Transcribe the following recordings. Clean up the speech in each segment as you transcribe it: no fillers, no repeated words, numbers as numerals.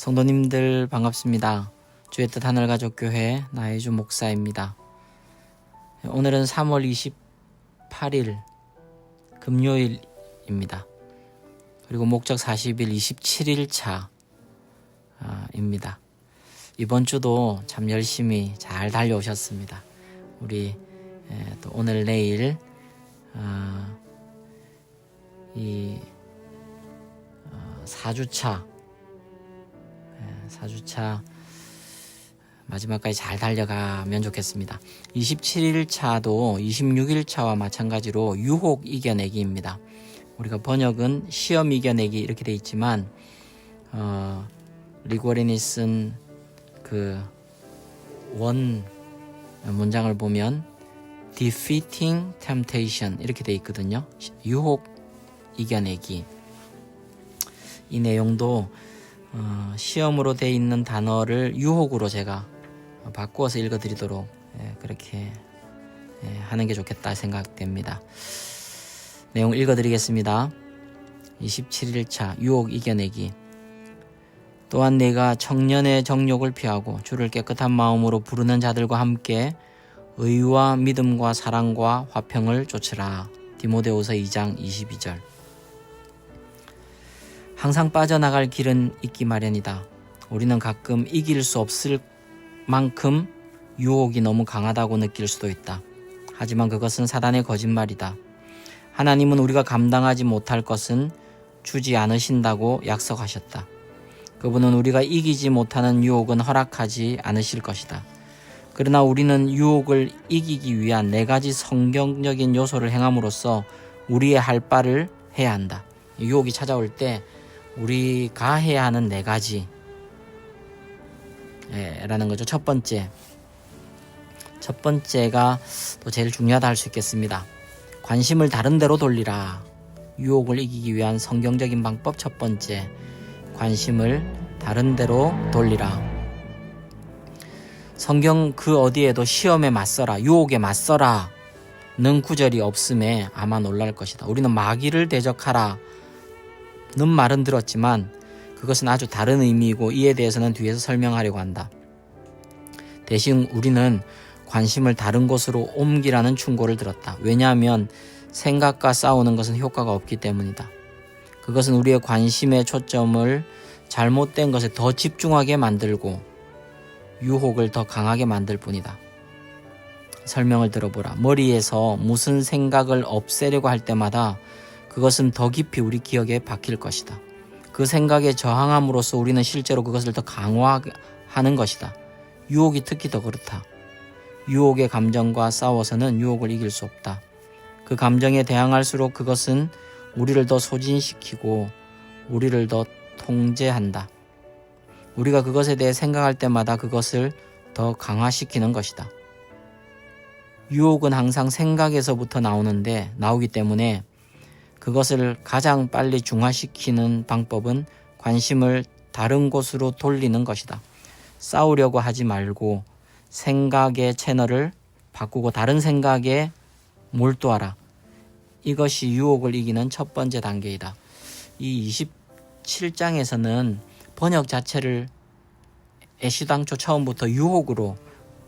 성도님들 반갑습니다. 주의 뜻 하늘가족교회 나의 주 목사입니다. 오늘은 3월 28일 금요일입니다. 그리고 목적 40일 27일 차입니다. 이번 주도 참 열심히 잘 달려오셨습니다. 우리 또 오늘 내일 이 4주차 마지막까지 잘 달려가면 좋겠습니다. 27일 차도 26일 차와 마찬가지로 유혹 이겨내기입니다. 우리가 번역은 시험 이겨내기 이렇게 돼 있지만 리고렌이 쓴 그 원 문장을 보면 defeating temptation 이렇게 돼 있거든요. 유혹 이겨내기. 이 내용도 시험으로 돼 있는 단어를 유혹으로 제가 바꾸어서 읽어드리도록 그렇게 하는 게 좋겠다 생각됩니다. 내용 읽어드리겠습니다. 27일차 유혹 이겨내기. 또한 내가 청년의 정욕을 피하고 주를 깨끗한 마음으로 부르는 자들과 함께 의와 믿음과 사랑과 화평을 좇으라. 디모데후서 2장 22절. 항상 빠져나갈 길은 있기 마련이다. 우리는 가끔 이길 수 없을 만큼 유혹이 너무 강하다고 느낄 수도 있다. 하지만 그것은 사단의 거짓말이다. 하나님은 우리가 감당하지 못할 것은 주지 않으신다고 약속하셨다. 그분은 우리가 이기지 못하는 유혹은 허락하지 않으실 것이다. 그러나 우리는 유혹을 이기기 위한 4가지 성경적인 요소를 행함으로써 우리의 할 바를 해야 한다. 유혹이 찾아올 때 우리가 해야 하는 4가지 라는 거죠. 첫 번째가 또 제일 중요하다 할 수 있겠습니다. 관심을 다른 데로 돌리라. 유혹을 이기기 위한 성경적인 방법 첫 번째, 관심을 다른 데로 돌리라. 성경 그 어디에도 시험에 맞서라, 유혹에 맞서라 는 구절이 없음에 아마 놀랄 것이다. 우리는 마귀를 대적하라 는 말은 들었지만 그것은 아주 다른 의미이고 이에 대해서는 뒤에서 설명하려고 한다. 대신 우리는 관심을 다른 곳으로 옮기라는 충고를 들었다. 왜냐하면 생각과 싸우는 것은 효과가 없기 때문이다. 그것은 우리의 관심의 초점을 잘못된 것에 더 집중하게 만들고 유혹을 더 강하게 만들 뿐이다. 설명을 들어보라. 머리에서 무슨 생각을 없애려고 할 때마다 그것은 더 깊이 우리 기억에 박힐 것이다. 그 생각에 저항함으로써 우리는 실제로 그것을 더 강화하는 것이다. 유혹이 특히 더 그렇다. 유혹의 감정과 싸워서는 유혹을 이길 수 없다. 그 감정에 대항할수록 그것은 우리를 더 소진시키고 우리를 더 통제한다. 우리가 그것에 대해 생각할 때마다 그것을 더 강화시키는 것이다. 유혹은 항상 생각에서부터 나오기 때문에 그것을 가장 빨리 중화시키는 방법은 관심을 다른 곳으로 돌리는 것이다. 싸우려고 하지 말고 생각의 채널을 바꾸고 다른 생각에 몰두하라. 이것이 유혹을 이기는 첫 번째 단계이다. 이 27장에서는 번역 자체를 애시당초 처음부터 유혹으로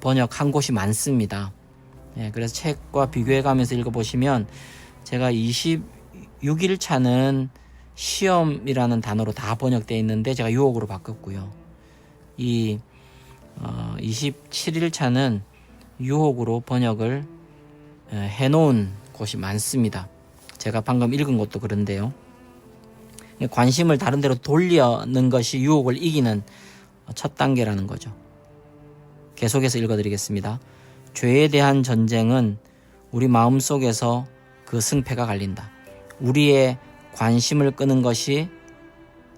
번역한 곳이 많습니다. 그래서 책과 비교해가면서 읽어보시면 제가 26일 차는 시험이라는 단어로 다 번역되어 있는데 제가 유혹으로 바꿨고요. 이 27일 차는 유혹으로 번역을 해놓은 곳이 많습니다. 제가 방금 읽은 것도 그런데요. 관심을 다른 데로 돌리는 것이 유혹을 이기는 첫 단계라는 거죠. 계속해서 읽어드리겠습니다. 죄에 대한 전쟁은 우리 마음속에서 그 승패가 갈린다. 우리의 관심을 끄는 것이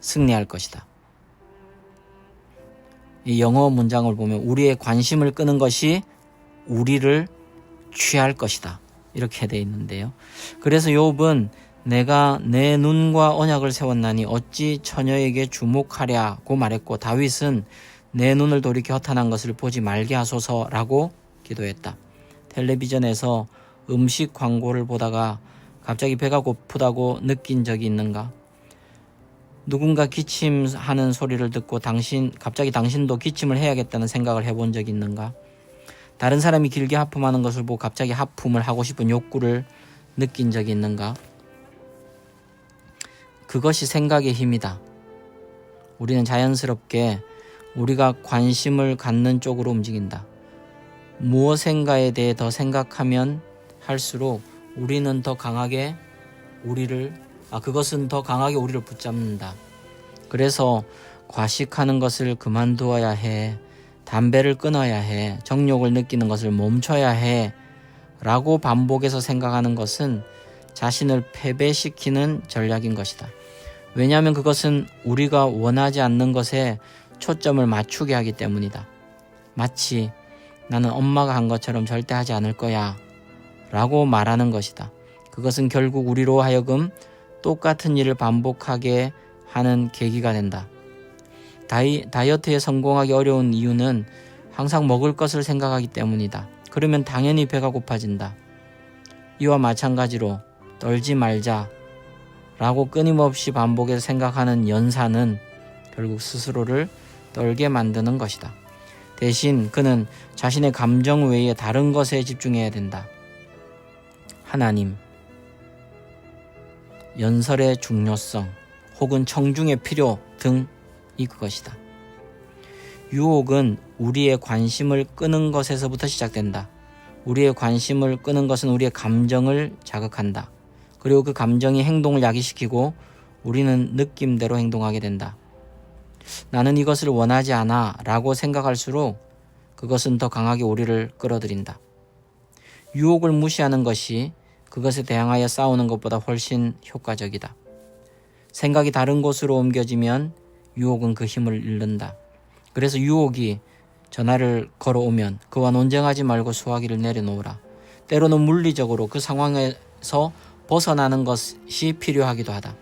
승리할 것이다. 이 영어 문장을 보면 우리의 관심을 끄는 것이 우리를 취할 것이다. 이렇게 되어 있는데요. 그래서 욥은 내가 내 눈과 언약을 세웠나니 어찌 처녀에게 주목하랴고 말했고 다윗은 내 눈을 돌이켜 허탄한 것을 보지 말게 하소서라고 기도했다. 텔레비전에서 음식 광고를 보다가 갑자기 배가 고프다고 느낀 적이 있는가? 누군가 기침하는 소리를 듣고 갑자기 당신도 기침을 해야겠다는 생각을 해본 적이 있는가? 다른 사람이 길게 하품하는 것을 보고 갑자기 하품을 하고 싶은 욕구를 느낀 적이 있는가? 그것이 생각의 힘이다. 우리는 자연스럽게 우리가 관심을 갖는 쪽으로 움직인다. 무엇인가에 대해 더 생각하면 할수록 우리는 더 강하게 그것은 더 강하게 우리를 붙잡는다. 그래서 과식하는 것을 그만두어야 해. 담배를 끊어야 해. 정욕을 느끼는 것을 멈춰야 해. 라고 반복해서 생각하는 것은 자신을 패배시키는 전략인 것이다. 왜냐하면 그것은 우리가 원하지 않는 것에 초점을 맞추게 하기 때문이다. 마치 나는 엄마가 한 것처럼 절대 하지 않을 거야 라고 말하는 것이다. 그것은 결국 우리로 하여금 똑같은 일을 반복하게 하는 계기가 된다. 다이어트에 성공하기 어려운 이유는 항상 먹을 것을 생각하기 때문이다. 그러면 당연히 배가 고파진다. 이와 마찬가지로 떨지 말자 라고 끊임없이 반복해서 생각하는 연사는 결국 스스로를 떨게 만드는 것이다. 대신 그는 자신의 감정 외에 다른 것에 집중해야 된다. 하나님, 연설의 중요성 혹은 청중의 필요 등이 그것이다. 유혹은 우리의 관심을 끄는 것에서부터 시작된다. 우리의 관심을 끄는 것은 우리의 감정을 자극한다. 그리고 그 감정이 행동을 야기시키고 우리는 느낌대로 행동하게 된다. 나는 이것을 원하지 않아 라고 생각할수록 그것은 더 강하게 우리를 끌어들인다. 유혹을 무시하는 것이 그것에 대항하여 싸우는 것보다 훨씬 효과적이다. 생각이 다른 곳으로 옮겨지면 유혹은 그 힘을 잃는다. 그래서 유혹이 전화를 걸어오면 그와 논쟁하지 말고 수화기를 내려놓으라. 때로는 물리적으로 그 상황에서 벗어나는 것이 필요하기도 하다.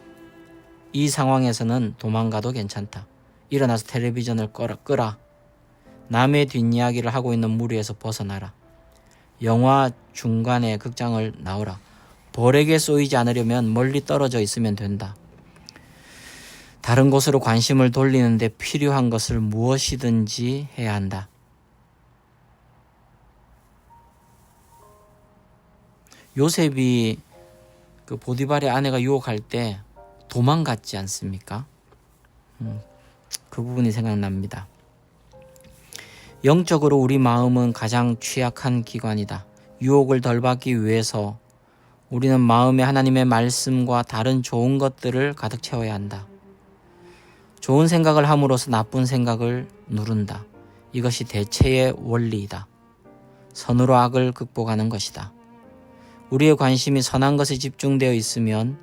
이 상황에서는 도망가도 괜찮다. 일어나서 텔레비전을 끄라. 남의 뒷이야기를 하고 있는 무리에서 벗어나라. 영화 중간에 극장을 나오라. 벌에게 쏘이지 않으려면 멀리 떨어져 있으면 된다. 다른 곳으로 관심을 돌리는데 필요한 것을 무엇이든지 해야 한다. 요셉이 그 보디발의 아내가 유혹할 때 도망갔지 않습니까? 그 부분이 생각납니다. 영적으로 우리 마음은 가장 취약한 기관이다. 유혹을 덜 받기 위해서 우리는 마음에 하나님의 말씀과 다른 좋은 것들을 가득 채워야 한다. 좋은 생각을 함으로써 나쁜 생각을 누른다. 이것이 대체의 원리이다. 선으로 악을 극복하는 것이다. 우리의 관심이 선한 것에 집중되어 있으면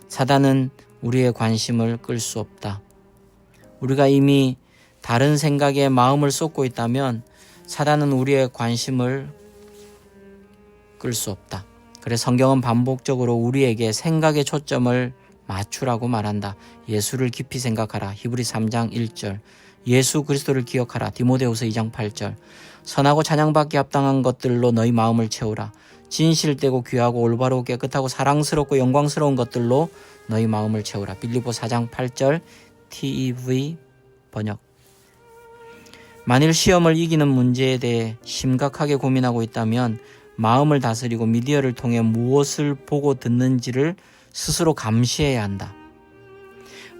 사단은 우리의 관심을 끌 수 없다. 우리가 이미 다른 생각에 마음을 쏟고 있다면 사단은 우리의 관심을 끌 수 없다. 그래서 성경은 반복적으로 우리에게 생각의 초점을 맞추라고 말한다. 예수를 깊이 생각하라. 히브리 3장 1절. 예수 그리스도를 기억하라. 디모데후서 2장 8절. 선하고 찬양받기 합당한 것들로 너희 마음을 채우라. 진실되고 귀하고 올바르고 깨끗하고 사랑스럽고 영광스러운 것들로 너희 마음을 채우라. 빌립보 4장 8절 TEV 번역. 만일 시험을 이기는 문제에 대해 심각하게 고민하고 있다면 마음을 다스리고 미디어를 통해 무엇을 보고 듣는지를 스스로 감시해야 한다.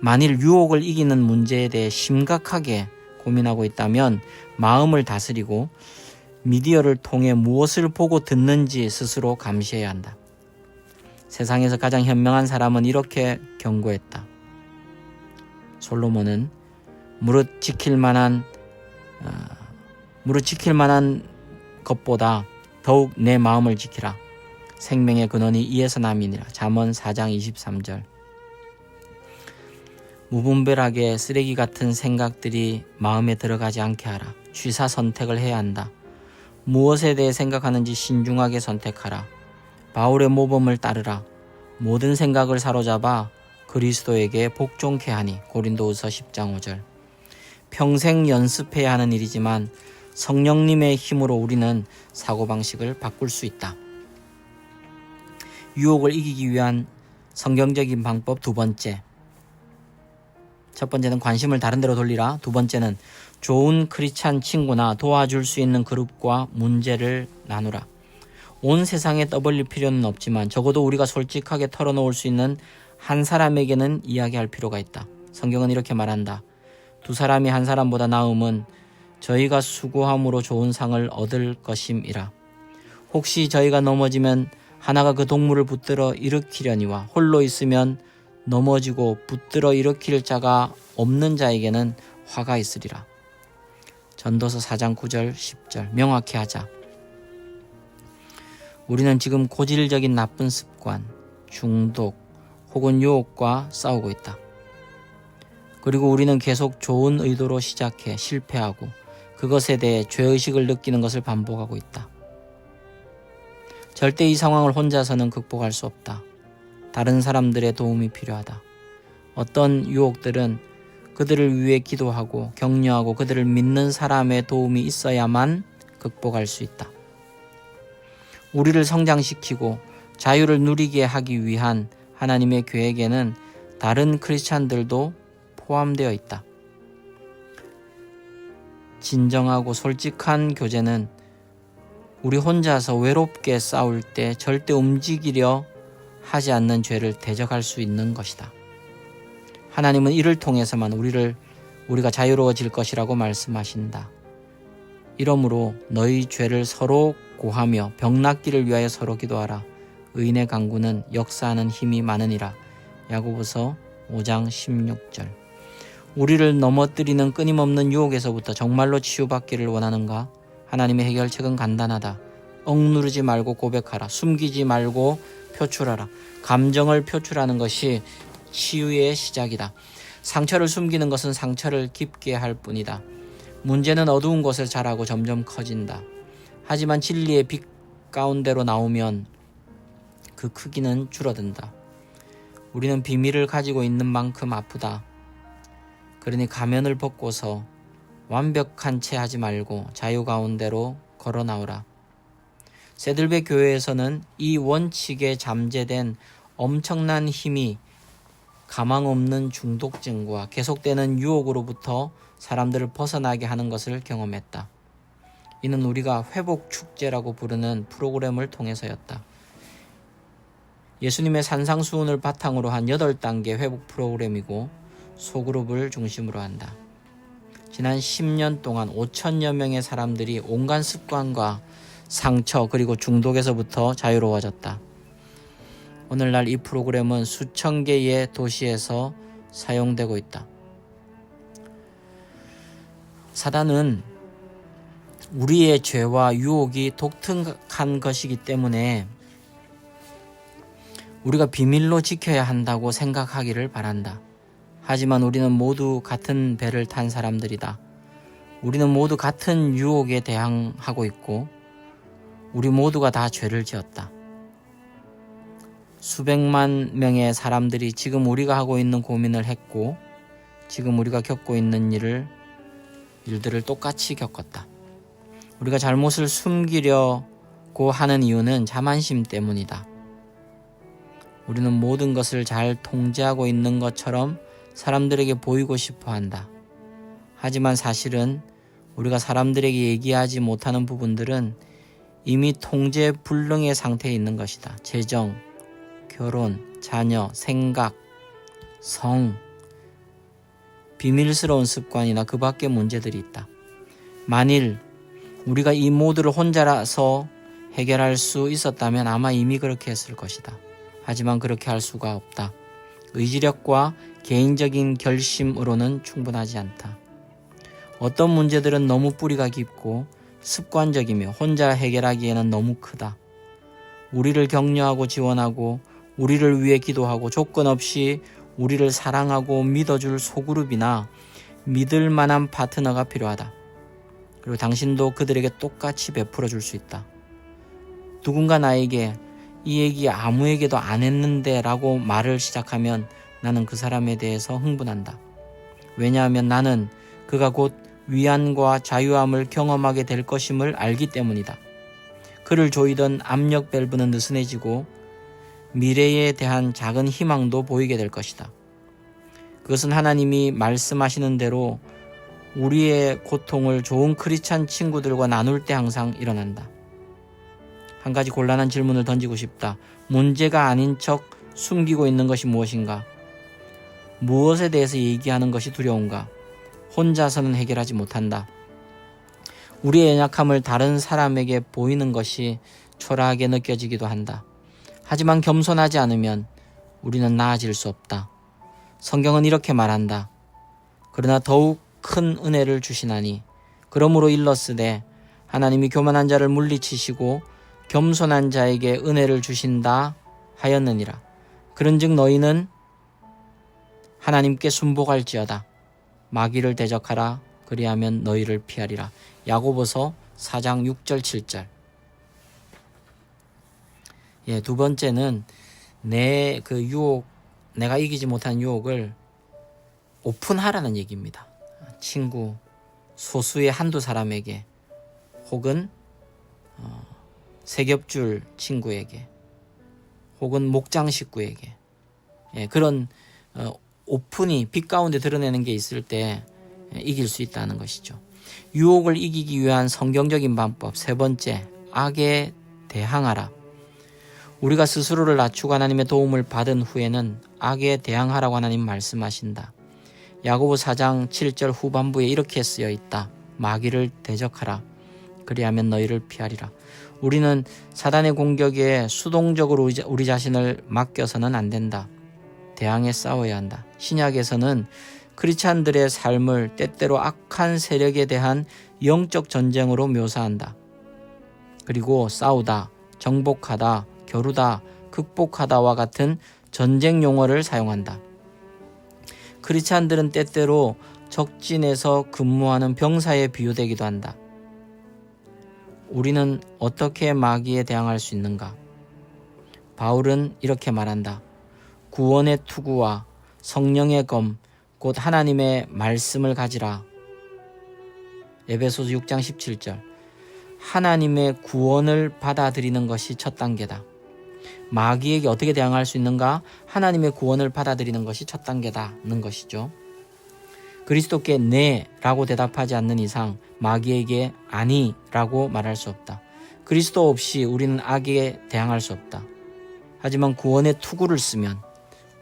만일 유혹을 이기는 문제에 대해 심각하게 고민하고 있다면 마음을 다스리고 미디어를 통해 무엇을 보고 듣는지 스스로 감시해야 한다. 세상에서 가장 현명한 사람은 이렇게 경고했다. 솔로몬은 무릇 지킬 만한 것보다 더욱 내 마음을 지키라. 생명의 근원이 이에서 남이니라. 잠언 4장 23절. 무분별하게 쓰레기 같은 생각들이 마음에 들어가지 않게 하라. 취사 선택을 해야 한다. 무엇에 대해 생각하는지 신중하게 선택하라. 바울의 모범을 따르라. 모든 생각을 사로잡아 그리스도에게 복종케 하니. 고린도후서 10장 5절. 평생 연습해야 하는 일이지만 성령님의 힘으로 우리는 사고방식을 바꿀 수 있다. 유혹을 이기기 위한 성경적인 방법 두 번째. 첫 번째는 관심을 다른 데로 돌리라. 두 번째는 좋은 크리스찬 친구나 도와줄 수 있는 그룹과 문제를 나누라. 온 세상에 떠벌릴 필요는 없지만 적어도 우리가 솔직하게 털어놓을 수 있는 한 사람에게는 이야기할 필요가 있다. 성경은 이렇게 말한다. 두 사람이 한 사람보다 나음은 저희가 수고함으로 좋은 상을 얻을 것임이라. 혹시 저희가 넘어지면 하나가 그 동물을 붙들어 일으키려니와 홀로 있으면 넘어지고 붙들어 일으킬 자가 없는 자에게는 화가 있으리라. 전도서 4장 9절 10절 명확히 하자. 우리는 지금 고질적인 나쁜 습관, 중독 혹은 유혹과 싸우고 있다. 그리고 우리는 계속 좋은 의도로 시작해 실패하고 그것에 대해 죄의식을 느끼는 것을 반복하고 있다. 절대 이 상황을 혼자서는 극복할 수 없다. 다른 사람들의 도움이 필요하다. 어떤 유혹들은 그들을 위해 기도하고 격려하고 그들을 믿는 사람의 도움이 있어야만 극복할 수 있다. 우리를 성장시키고 자유를 누리게 하기 위한 하나님의 계획에는 다른 크리스찬들도 포함되어 있다. 진정하고 솔직한 교제는 우리 혼자서 외롭게 싸울 때 절대 움직이려 하지 않는 죄를 대적할 수 있는 것이다. 하나님은 이를 통해서만 우리가 자유로워질 것이라고 말씀하신다. 이러므로 너희 죄를 서로 고하며 병 낫기를 위하여 서로 기도하라. 의인의 강구는 역사하는 힘이 많으니라. 야고보서 5장 16절. 우리를 넘어뜨리는 끊임없는 유혹에서부터 정말로 치유받기를 원하는가? 하나님의 해결책은 간단하다. 억누르지 말고 고백하라. 숨기지 말고 표출하라. 감정을 표출하는 것이 치유의 시작이다. 상처를 숨기는 것은 상처를 깊게 할 뿐이다. 문제는 어두운 곳을 자라고 점점 커진다. 하지만 진리의 빛 가운데로 나오면 그 크기는 줄어든다. 우리는 비밀을 가지고 있는 만큼 아프다. 그러니 가면을 벗고서 완벽한 채 하지 말고 자유 가운데로 걸어 나오라. 세들베 교회에서는 이 원칙에 잠재된 엄청난 힘이 가망 없는 중독증과 계속되는 유혹으로부터 사람들을 벗어나게 하는 것을 경험했다. 이는 우리가 회복 축제라고 부르는 프로그램을 통해서였다. 예수님의 산상수훈을 바탕으로 한 8단계 회복 프로그램이고 소그룹을 중심으로 한다. 지난 10년 동안 5천여 명의 사람들이 온갖 습관과 상처 그리고 중독에서부터 자유로워졌다. 오늘날 이 프로그램은 수천 개의 도시에서 사용되고 있다. 사단은 우리의 죄와 유혹이 독특한 것이기 때문에 우리가 비밀로 지켜야 한다고 생각하기를 바란다. 하지만 우리는 모두 같은 배를 탄 사람들이다. 우리는 모두 같은 유혹에 대항하고 있고 우리 모두가 다 죄를 지었다. 수백만 명의 사람들이 지금 우리가 하고 있는 고민을 했고 지금 우리가 겪고 있는 일들을 똑같이 겪었다. 우리가 잘못을 숨기려고 하는 이유는 자만심 때문이다. 우리는 모든 것을 잘 통제하고 있는 것처럼 사람들에게 보이고 싶어 한다. 하지만 사실은 우리가 사람들에게 얘기하지 못하는 부분들은 이미 통제 불능의 상태에 있는 것이다. 재정, 결혼, 자녀, 생각, 성, 비밀스러운 습관이나 그 밖의 문제들이 있다. 만일 우리가 이 모두를 혼자라서 해결할 수 있었다면 아마 이미 그렇게 했을 것이다. 하지만 그렇게 할 수가 없다. 의지력과 개인적인 결심으로는 충분하지 않다. 어떤 문제들은 너무 뿌리가 깊고 습관적이며 혼자 해결하기에는 너무 크다. 우리를 격려하고 지원하고 우리를 위해 기도하고 조건 없이 우리를 사랑하고 믿어줄 소그룹이나 믿을 만한 파트너가 필요하다. 그리고 당신도 그들에게 똑같이 베풀어 줄 수 있다. 누군가 나에게 이 얘기 아무에게도 안 했는데 라고 말을 시작하면 나는 그 사람에 대해서 흥분한다. 왜냐하면 나는 그가 곧 위안과 자유함을 경험하게 될 것임을 알기 때문이다. 그를 조이던 압력 밸브는 느슨해지고 미래에 대한 작은 희망도 보이게 될 것이다. 그것은 하나님이 말씀하시는 대로 우리의 고통을 좋은 크리스찬 친구들과 나눌 때 항상 일어난다. 한 가지 곤란한 질문을 던지고 싶다. 문제가 아닌 척 숨기고 있는 것이 무엇인가? 무엇에 대해서 얘기하는 것이 두려운가? 혼자서는 해결하지 못한다. 우리의 연약함을 다른 사람에게 보이는 것이 초라하게 느껴지기도 한다. 하지만 겸손하지 않으면 우리는 나아질 수 없다. 성경은 이렇게 말한다. 그러나 더욱 큰 은혜를 주시나니 그러므로 일렀으되 하나님이 교만한 자를 물리치시고 겸손한 자에게 은혜를 주신다 하였느니라. 그런즉 너희는 하나님께 순복할지어다. 마귀를 대적하라. 그리하면 너희를 피하리라. 야고보서 4장 6절 7절. 두 번째는 내가 이기지 못한 유혹을 오픈하라는 얘기입니다. 친구, 소수의 한두 사람에게, 혹은 세겹줄 친구에게, 혹은 목장 식구에게, 그런 오픈이 빛 가운데 드러내는 게 있을 때 이길 수 있다는 것이죠. 유혹을 이기기 위한 성경적인 방법, 세 번째, 악에 대항하라. 우리가 스스로를 낮추고 하나님의 도움을 받은 후에는 악에 대항하라고 하나님 말씀하신다. 야고보 4장 7절 후반부에 이렇게 쓰여 있다. 마귀를 대적하라. 그리하면 너희를 피하리라. 우리는 사단의 공격에 수동적으로 우리 자신을 맡겨서는 안 된다. 대항해 싸워야 한다. 신약에서는 크리스찬들의 삶을 때때로 악한 세력에 대한 영적 전쟁으로 묘사한다. 그리고 싸우다, 정복하다, 겨루다, 극복하다와 같은 전쟁 용어를 사용한다. 크리스찬들은 때때로 적진에서 근무하는 병사에 비유되기도 한다. 우리는 어떻게 마귀에 대항할 수 있는가? 바울은 이렇게 말한다. 구원의 투구와 성령의 검, 곧 하나님의 말씀을 가지라. 에베소서 6장 17절. 하나님의 구원을 받아들이는 것이 첫 단계다. 마귀에게 어떻게 대항할 수 있는가? 하나님의 구원을 받아들이는 것이 첫 단계다는 것이죠. 그리스도께 네라고 대답하지 않는 이상 마귀에게 아니라고 말할 수 없다. 그리스도 없이 우리는 악에 대항할 수 없다. 하지만 구원의 투구를 쓰면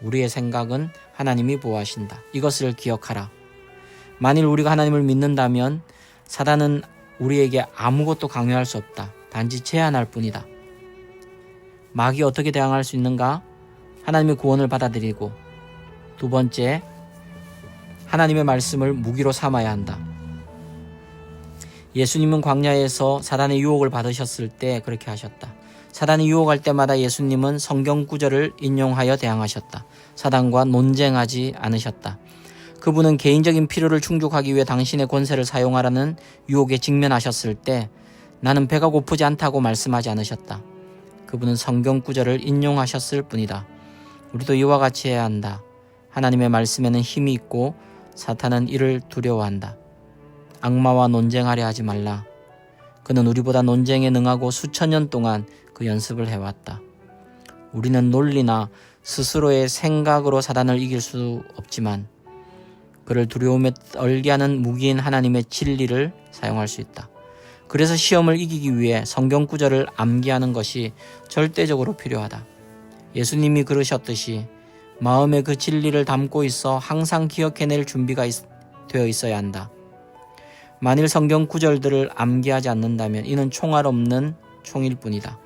우리의 생각은 하나님이 보호하신다. 이것을 기억하라. 만일 우리가 하나님을 믿는다면 사단은 우리에게 아무것도 강요할 수 없다. 단지 제한할 뿐이다. 마귀 어떻게 대항할 수 있는가? 하나님의 구원을 받아들이고, 두 번째, 하나님의 말씀을 무기로 삼아야 한다. 예수님은 광야에서 사단의 유혹을 받으셨을 때 그렇게 하셨다. 사단이 유혹할 때마다 예수님은 성경 구절을 인용하여 대항하셨다. 사단과 논쟁하지 않으셨다. 그분은 개인적인 필요를 충족하기 위해 당신의 권세를 사용하라는 유혹에 직면하셨을 때 나는 배가 고프지 않다고 말씀하지 않으셨다. 그분은 성경 구절을 인용하셨을 뿐이다. 우리도 이와 같이 해야 한다. 하나님의 말씀에는 힘이 있고 사탄은 이를 두려워한다. 악마와 논쟁하려 하지 말라. 그는 우리보다 논쟁에 능하고 수천 년 동안 그 연습을 해왔다. 우리는 논리나 스스로의 생각으로 사단을 이길 수 없지만 그를 두려움에 떨게 하는 무기인 하나님의 진리를 사용할 수 있다. 그래서 시험을 이기기 위해 성경 구절을 암기하는 것이 절대적으로 필요하다. 예수님이 그러셨듯이 마음에 그 진리를 담고 있어 항상 기억해낼 준비가 되어 있어야 한다. 만일 성경 구절들을 암기하지 않는다면 이는 총알 없는 총일 뿐이다.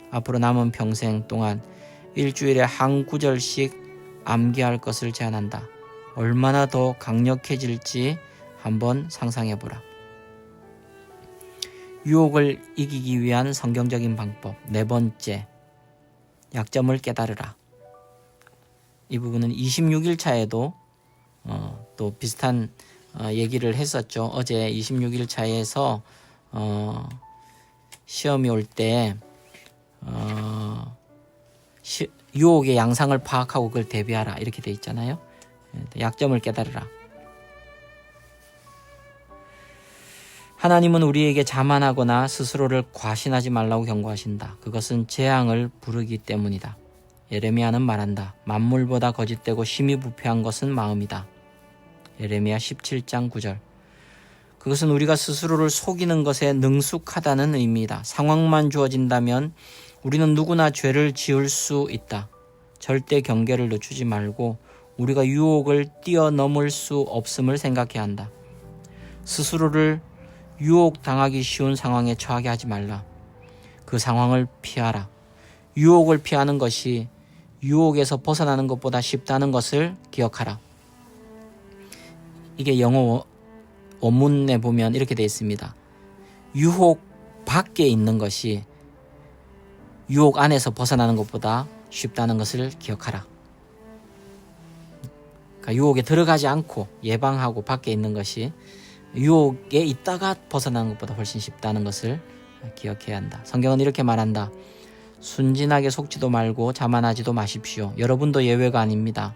앞으로 남은 평생 동안 일주일에 한 구절씩 암기할 것을 제안한다. 얼마나 더 강력해질지 한번 상상해보라. 유혹을 이기기 위한 성경적인 방법. 네 번째, 약점을 깨달으라. 이 부분은 26일 차에도 또 비슷한 얘기를 했었죠. 어제 26일 차에서 시험이 올 때 유혹의 양상을 파악하고 그걸 대비하라 이렇게 돼 있잖아요. 약점을 깨달으라. 하나님은 우리에게 자만하거나 스스로를 과신하지 말라고 경고하신다. 그것은 재앙을 부르기 때문이다. 예레미야는 말한다. 만물보다 거짓되고 심히 부패한 것은 마음이다. 예레미야 17장 9절. 그것은 우리가 스스로를 속이는 것에 능숙하다는 의미이다. 상황만 주어진다면 우리는 누구나 죄를 지을 수 있다. 절대 경계를 늦추지 말고 우리가 유혹을 뛰어넘을 수 없음을 생각해야 한다. 스스로를 유혹당하기 쉬운 상황에 처하게 하지 말라. 그 상황을 피하라. 유혹을 피하는 것이 유혹에서 벗어나는 것보다 쉽다는 것을 기억하라. 이게 영어 원문에 보면 이렇게 되어 있습니다. 유혹 밖에 있는 것이 유혹 안에서 벗어나는 것보다 쉽다는 것을 기억하라. 그러니까 유혹에 들어가지 않고 예방하고 밖에 있는 것이 유혹에 있다가 벗어나는 것보다 훨씬 쉽다는 것을 기억해야 한다. 성경은 이렇게 말한다. 순진하게 속지도 말고 자만하지도 마십시오. 여러분도 예외가 아닙니다.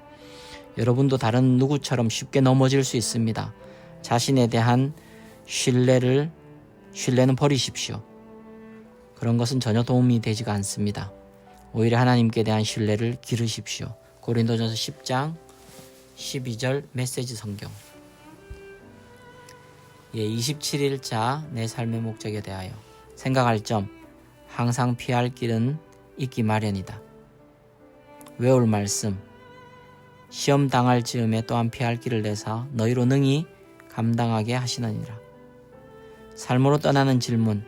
여러분도 다른 누구처럼 쉽게 넘어질 수 있습니다. 자신에 대한 신뢰는 버리십시오. 그런 것은 전혀 도움이 되지가 않습니다. 오히려 하나님께 대한 신뢰를 기르십시오. 고린도전서 10장 12절 메시지 성경. 27일자 내 삶의 목적에 대하여 생각할 점. 항상 피할 길은 있기 마련이다. 외울 말씀. 시험 당할 즈음에 또한 피할 길을 내사 너희로 능히 감당하게 하시느니라. 삶으로 떠나는 질문.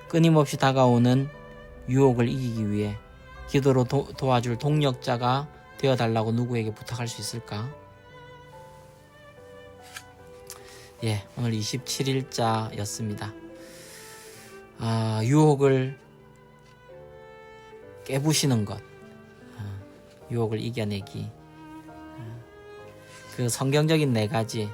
끊임없이 다가오는 유혹을 이기기 위해 기도로 도와줄 동력자가 되어달라고 누구에게 부탁할 수 있을까? 오늘 27일자였습니다. 유혹을 깨부시는 것, 유혹을 이겨내기. 그 성경적인 4가지.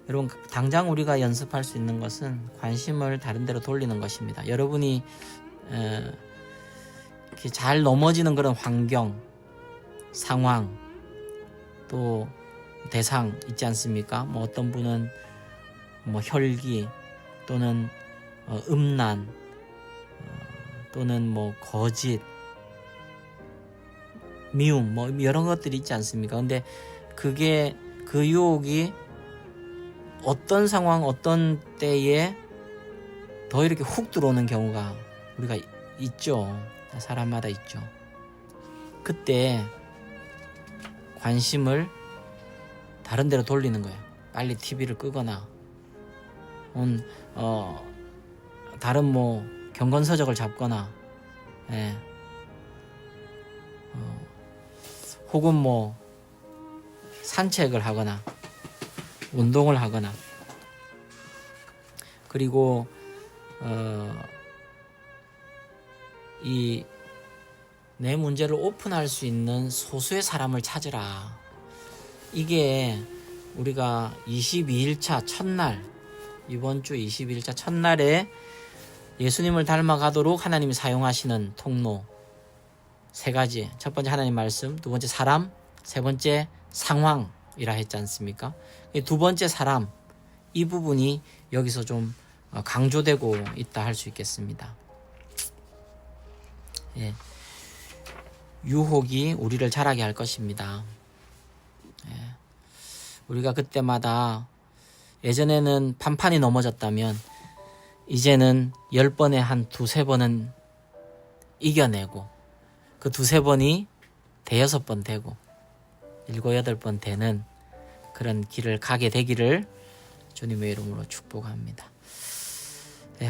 여러분, 당장 우리가 연습할 수 있는 것은 관심을 다른 데로 돌리는 것입니다. 여러분이 이렇게 잘 넘어지는 그런 환경, 상황, 또 대상 있지 않습니까? 어떤 분은 혈기, 또는 음란, 또는 거짓, 미움, 이런 것들이 있지 않습니까? 근데 그 유혹이 어떤 상황, 어떤 때에 더 이렇게 훅 들어오는 경우가 우리가 있죠. 사람마다 있죠. 그때 관심을 다른 데로 돌리는 거예요. 빨리 TV를 끄거나, 다른 경건서적을 잡거나, 혹은 산책을 하거나, 운동을 하거나, 그리고 내 문제를 오픈할 수 있는 소수의 사람을 찾으라. 이게 우리가 22일차 첫날, 이번 주 22일차 첫날에 예수님을 닮아가도록 하나님이 사용하시는 통로 3가지. 첫 번째 하나님 말씀, 두 번째 사람, 세 번째 상황이라 했지 않습니까? 두 번째 사람, 이 부분이 여기서 좀 강조되고 있다 할 수 있겠습니다. 유혹이 우리를 자라게 할 것입니다. 우리가 그때마다 예전에는 판판이 넘어졌다면 이제는 10번에 한 2-3번은 이겨내고, 그 2-3번이 5-6번 되고 7-8번 되는 그런 길을 가게 되기를 주님의 이름으로 축복합니다.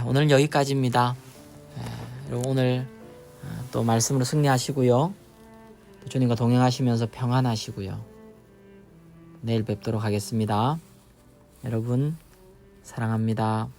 오늘 여기까지입니다. 여러분, 오늘 또 말씀으로 승리하시고요. 주님과 동행하시면서 평안하시고요. 내일 뵙도록 하겠습니다. 여러분, 사랑합니다.